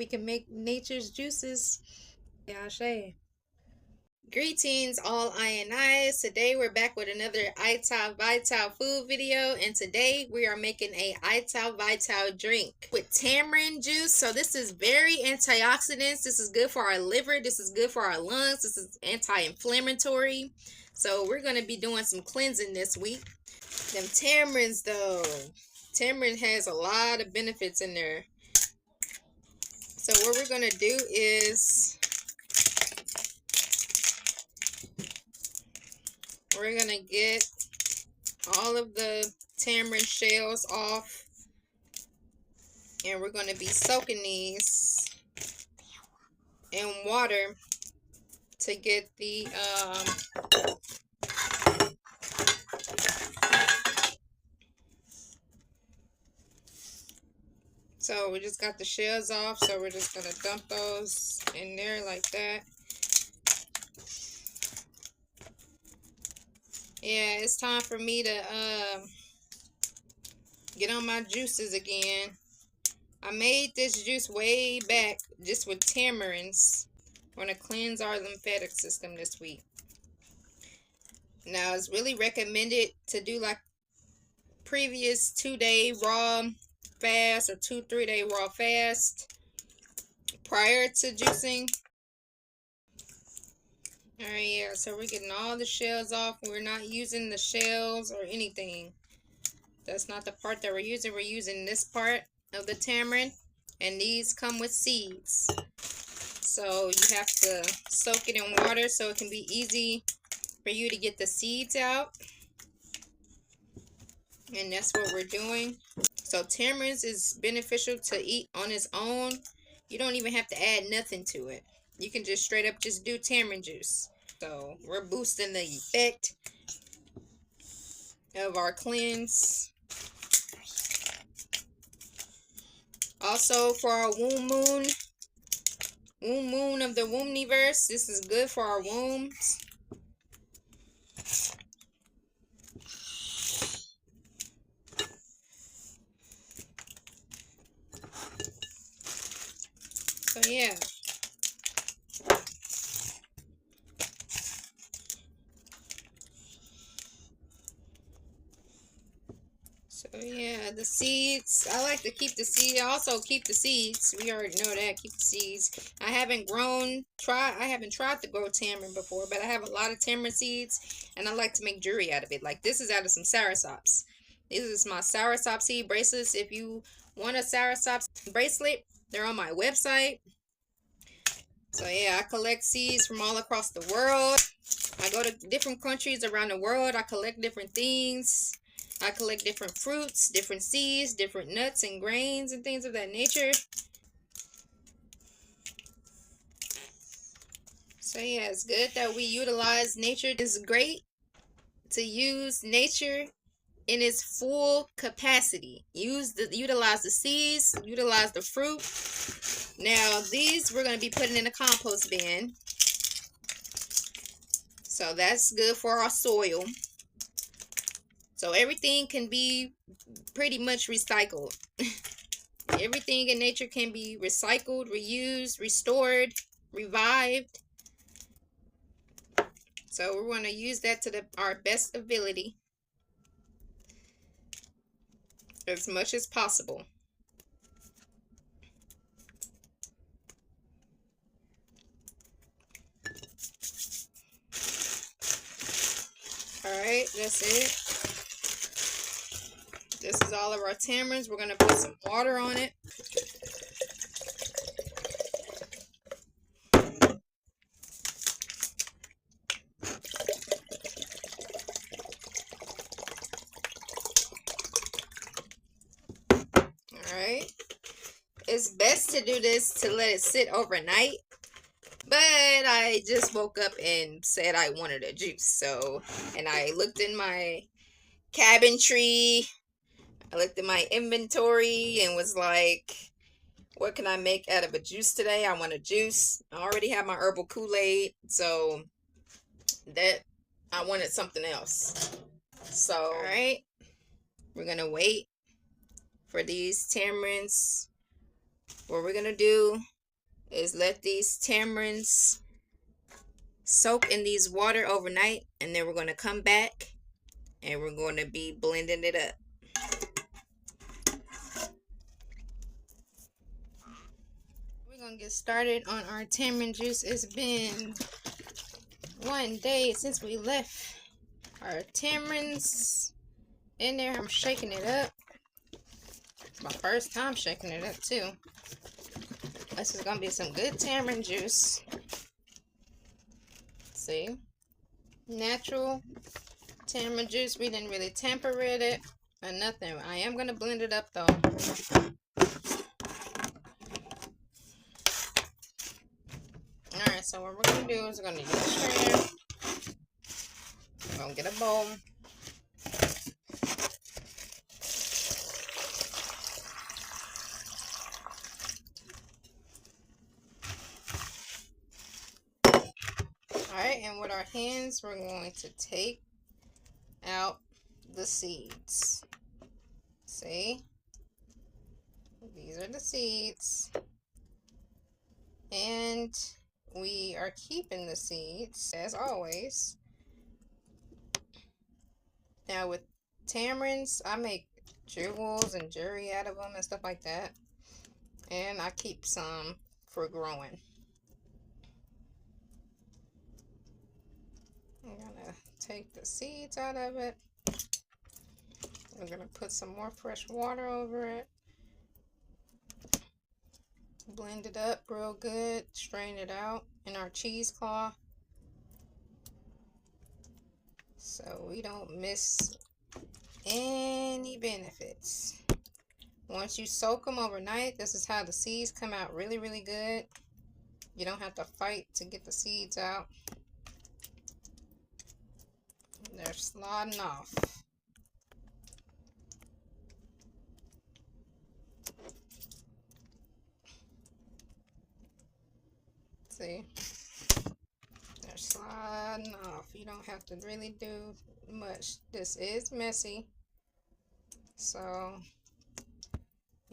we can make nature's juices. Yeah, Shay. Greetings, all ionized. Today we're back with another Ital Vital food video, and today we are making a Ital Vital drink with tamarind juice. So this is very antioxidants. This is good for our liver. This is good for our lungs. This is anti-inflammatory. So we're going to be doing some cleansing this week. Them tamarinds though. Tamarind has a lot of benefits in there. So what we're going to do is we're going to get all of the tamarind shells off, and we're going to be soaking these in water to get the so we just got the shells off, so we're just going to dump those in there like that. Yeah, it's time for me to get on my juices again. I made this juice way back just with tamarinds. We're going to cleanse our lymphatic system this week. Now, it's really recommended to do like previous 2-day raw fast or 2-3 day raw fast prior to juicing. Alright, yeah, so we're getting all the shells off. We're not using the shells or anything. That's not the part that we're using. We're using this part of the tamarind, and these come with seeds. So you have to soak it in water so it can be easy for you to get the seeds out. And that's what we're doing. So tamarinds is beneficial to eat on its own. You don't even have to add nothing to it. You can just straight up just do tamarind juice. So we're boosting the effect of our cleanse. Also for our womb moon of the wombniverse, this is good for our wombs. So yeah. So yeah, the seeds, I like to keep the seeds. I also keep the seeds. We already know that. Keep the seeds. I haven't tried to grow tamarind before, but I have a lot of tamarind seeds, and I like to make jewelry out of it. Like this is out of some soursops. This is my soursop seed bracelets. If you want a soursop bracelet, they're on my website. So yeah, I collect seeds from all across the world. I go to different countries around the world. I collect different things. I collect different fruits, different seeds, different nuts and grains and things of that nature. So yeah, it's good that we utilize nature. It's great to use nature in its full capacity. Utilize the seeds, utilize the fruit. Now these we're going to be putting in a compost bin. So that's good for our soil. So everything can be pretty much recycled. Everything in nature can be recycled, reused, restored, revived. So we want to use that to our best ability as much as possible. Alright, that's it. This is all of our tamarinds. We're going to put some water on it. Alright. It's best to do this to let it sit overnight. But I just woke up and said I wanted a juice. So, and I looked in my cabinetry. I looked at my inventory and was like, what can I make out of a juice today? I want a juice. I already have my herbal Kool-Aid, so that I wanted something else. So, all right, we're gonna wait for these tamarinds. What we're gonna do is let these tamarinds soak in these water overnight, and then we're going to come back and we're going to be blending it up. We're going to get started on our tamarind juice. It's been 1 day since we left our tamarinds in there. I'm shaking it up. It's my first time shaking it up too. This is going to be some good tamarind juice. See? Natural tamarind juice. We didn't really temper it or nothing. I am going to blend it up though. Alright, so what we're going to do is we're going to use a strainer. We're going to get a bowl. Alright, and with our hands, we're going to take out the seeds. See? These are the seeds. And we are keeping the seeds, as always. Now with tamarinds, I make jewels and jewelry out of them and stuff like that. And I keep some for growing. I'm gonna take the seeds out of it. I'm gonna put some more fresh water over it. Blend it up real good. Strain it out in our cheesecloth, so we don't miss any benefits. Once you soak them overnight, this is how the seeds come out really, really good. You don't have to fight to get the seeds out. They're sliding off. See? They're sliding off. You don't have to really do much. This is messy, so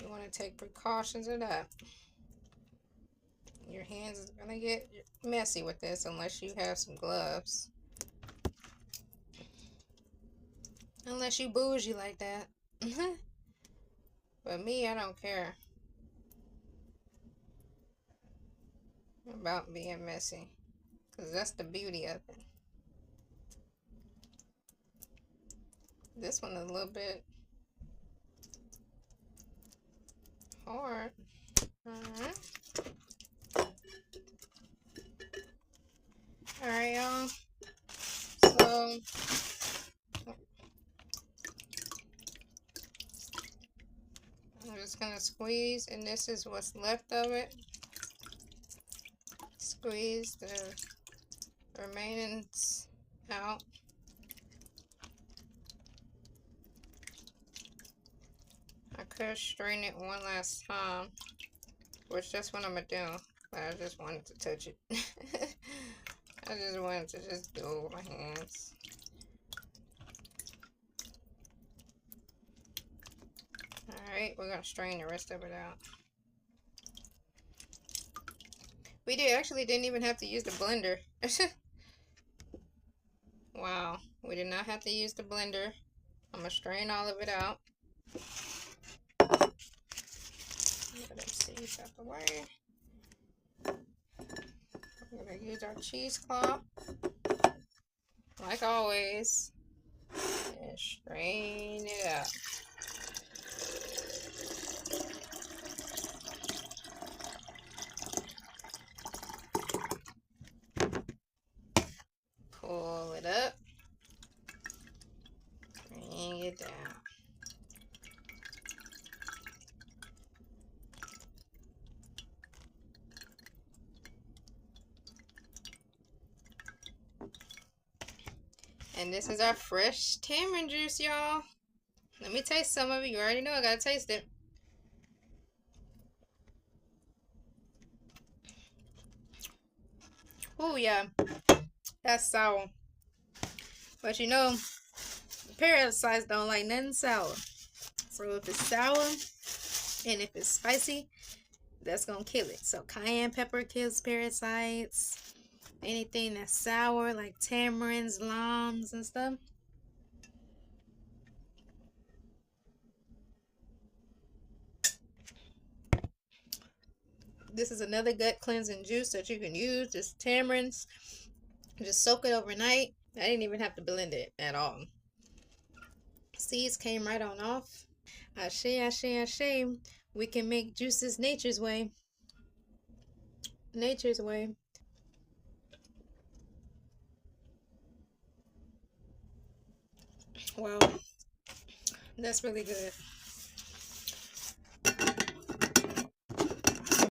you want to take precautions of that. Your hands is going to get messy with this unless you have some gloves. Unless you bougie like that. But me, I don't care about being messy, because that's the beauty of it. This one is a little bit hard. Alright, y'all. So I'm just gonna squeeze, and this is what's left of it. Squeeze the remainings out. I could strain it one last time, which that's what I'm gonna do, but I just wanted to touch it. I just wanted to just do it with my hands. Alright, we're gonna strain the rest of it out. We actually didn't even have to use the blender. Wow, we did not have to use the blender. I'm gonna strain all of it out. Get them seeds out the way. We're gonna use our cheesecloth, like always, and strain it out. Pull it up, bring it down. And this is our fresh tamarind juice, y'all. Let me taste some of it. You already know I gotta taste it. Oh yeah, that's sour. But you know, parasites don't like nothing sour. So if it's sour and if it's spicy, That's gonna kill it. So cayenne pepper kills parasites. Anything that's sour, like tamarinds, limes, and stuff. This is another gut cleansing juice that you can use. Just tamarinds. Just soak it overnight. I didn't even have to blend it at all. Seeds came right on off. Ashe, ashe, ashe. We can make juices nature's way. Nature's way. Well, that's really good.